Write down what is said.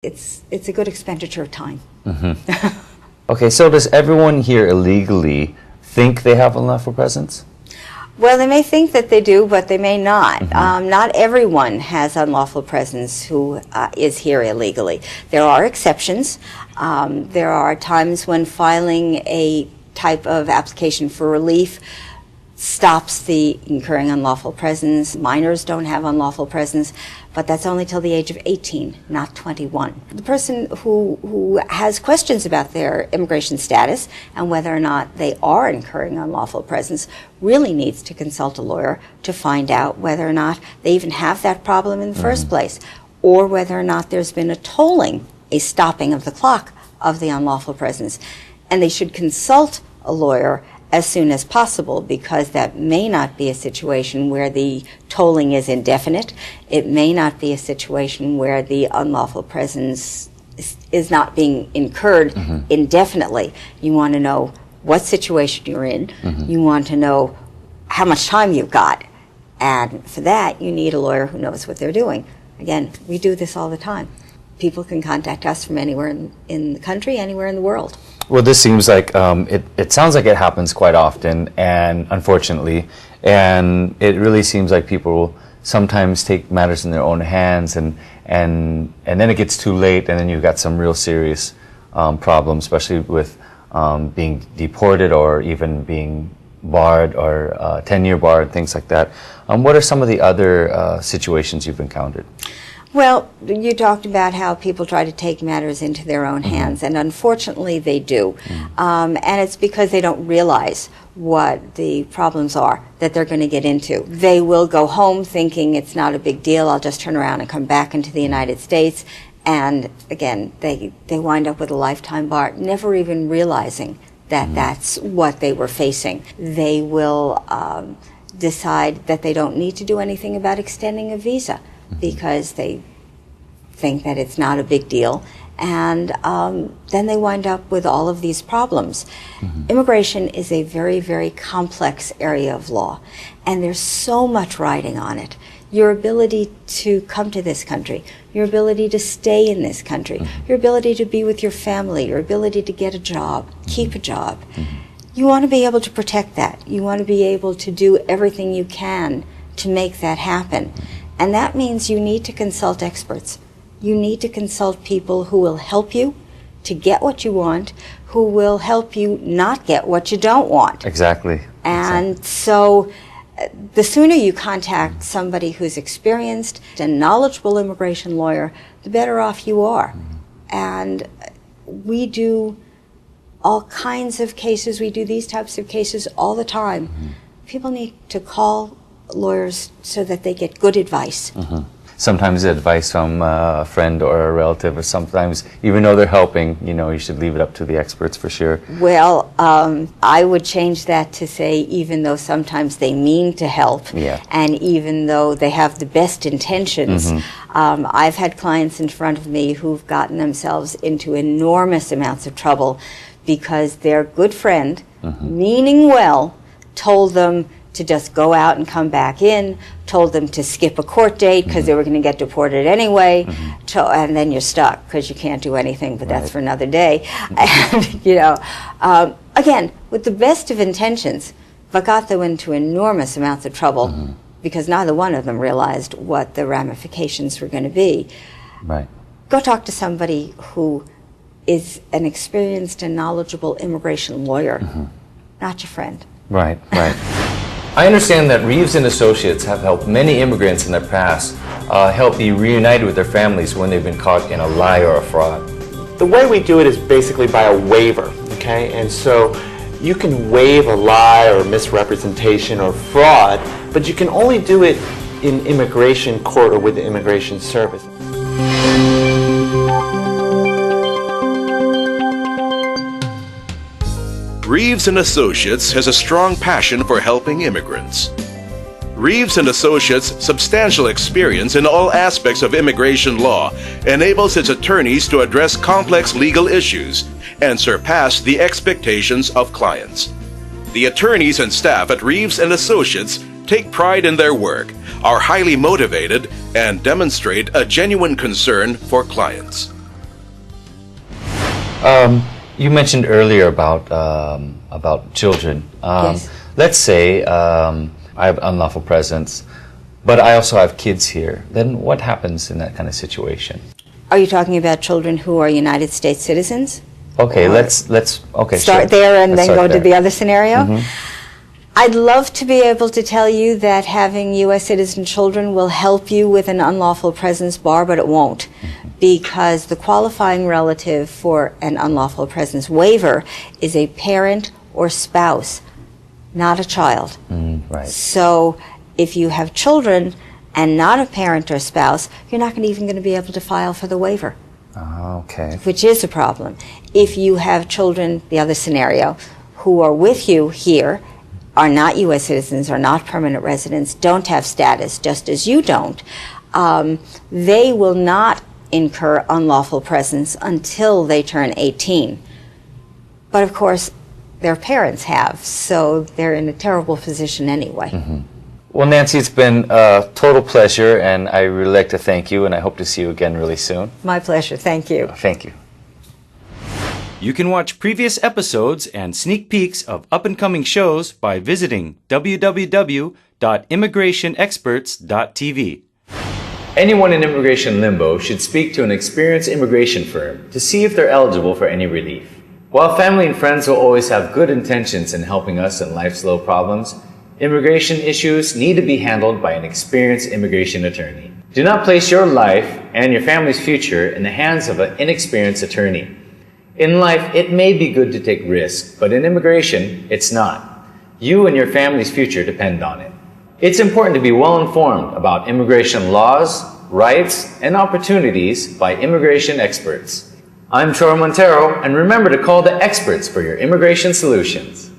It's a good expenditure of time. Okay, so does everyone here illegally think they have unlawful presence? Well, they may think that they do, but they may not. Not everyone has unlawful presence who is here illegally. There are exceptions. There are times when filing a type of application for relief stops the incurring unlawful presence. Minors don't have unlawful presence, but that's only till the age of 18, not 21. The person who has questions about their immigration status and whether or not they are incurring unlawful presence really needs to consult a lawyer to find out whether or not they even have that problem in the first place, or whether or not there's been a tolling, a stopping of the clock of the unlawful presence. And they should consult a lawyer as soon as possible, because that may not be a situation where the tolling is indefinite. It may not be a situation where the unlawful presence is not being incurred indefinitely. You want to know what situation you're in. You want to know how much time you've got. And for that, you need a lawyer who knows what they're doing. Again, we do this all the time. People can contact us from anywhere in the country, anywhere in the world. Well, this seems like, it sounds like it happens quite often, and unfortunately, and it really seems like people sometimes take matters in their own hands, and then it gets too late, and then you've got some real serious problems, especially with being deported or even being barred or 10-year bar and things like that. What are some of the other situations you've encountered? Well, you talked about how people try to take matters into their own hands, and unfortunately they do. And it's because they don't realize what the problems are that they're going to get into. They will go home thinking it's not a big deal, I'll just turn around and come back into the United States. And again, they wind up with a lifetime bar, never even realizing that that's what they were facing. They will decide that they don't need to do anything about extending a visa, because they think that it's not a big deal, and then they wind up with all of these problems. Immigration is a very, very complex area of law, and there's so much riding on it. Your ability to come to this country, your ability to stay in this country, your ability to be with your family, your ability to get a job, keep a job. You want to be able to protect that. You want to be able to do everything you can to make that happen. And that means you need to consult experts. You need to consult people who will help you to get what you want, who will help you not get what you don't want. Exactly. And so the sooner you contact somebody who's experienced and knowledgeable immigration lawyer, the better off you are. And we do all kinds of cases. We do these types of cases all the time. People need to call lawyers so that they get good advice. Sometimes advice from a friend or a relative, or sometimes even though they're helping, you should leave it up to the experts for sure. Well, I would change that to say, even though sometimes they mean to help, and even though they have the best intentions, I've had clients in front of me who've gotten themselves into enormous amounts of trouble because their good friend, meaning well, told them to just go out and come back in, told them to skip a court date because they were going to get deported anyway, and then you're stuck because you can't do anything, but that's for another day. And, again, with the best of intentions, but got them into enormous amounts of trouble because neither one of them realized what the ramifications were going to be. Go talk to somebody who is an experienced and knowledgeable immigration lawyer, not your friend. Right. I understand that Reeves and Associates have helped many immigrants in the past help be reunited with their families when they've been caught in a lie or a fraud. The way we do it is basically by a waiver, okay? And so you can waive a lie or misrepresentation or fraud, but you can only do it in immigration court or with the immigration service. Reeves and Associates has a strong passion for helping immigrants. Reeves and Associates' substantial experience in all aspects of immigration law enables its attorneys to address complex legal issues and surpass the expectations of clients. The attorneys and staff at Reeves and Associates take pride in their work, are highly motivated, and demonstrate a genuine concern for clients. You mentioned earlier about children. Yes. Let's say I have unlawful presence, but I also have kids here. Then what happens in that kind of situation? Are you talking about children who are United States citizens? Okay, Or let's start there and Let's then start go to there. the other scenario? I'd love to be able to tell you that having U.S. citizen children will help you with an unlawful presence bar, but it won't, because the qualifying relative for an unlawful presence waiver is a parent or spouse, not a child. Right. So if you have children and not a parent or spouse, you're not even going to be able to file for the waiver, Okay. which is a problem. If you have children, the other scenario, who are with you here, are not U.S. citizens, are not permanent residents, don't have status, just as you don't, they will not incur unlawful presence until they turn 18. But of course, their parents have, so they're in a terrible position anyway. Well, Nancy, it's been a total pleasure, and I really like to thank you, and I hope to see you again really soon. My pleasure. Thank you. Thank you. You can watch previous episodes and sneak peeks of up-and-coming shows by visiting www.immigrationexperts.tv. Anyone in immigration limbo should speak to an experienced immigration firm to see if they're eligible for any relief. While family and friends will always have good intentions in helping us in life's low problems, immigration issues need to be handled by an experienced immigration attorney. Do not place your life and your family's future in the hands of an inexperienced attorney. In life, it may be good to take risks, but in immigration, it's not. You and your family's future depend on it. It's important to be well informed about immigration laws, rights, and opportunities by immigration experts. I'm Troy Montero, and remember to call the experts for your immigration solutions.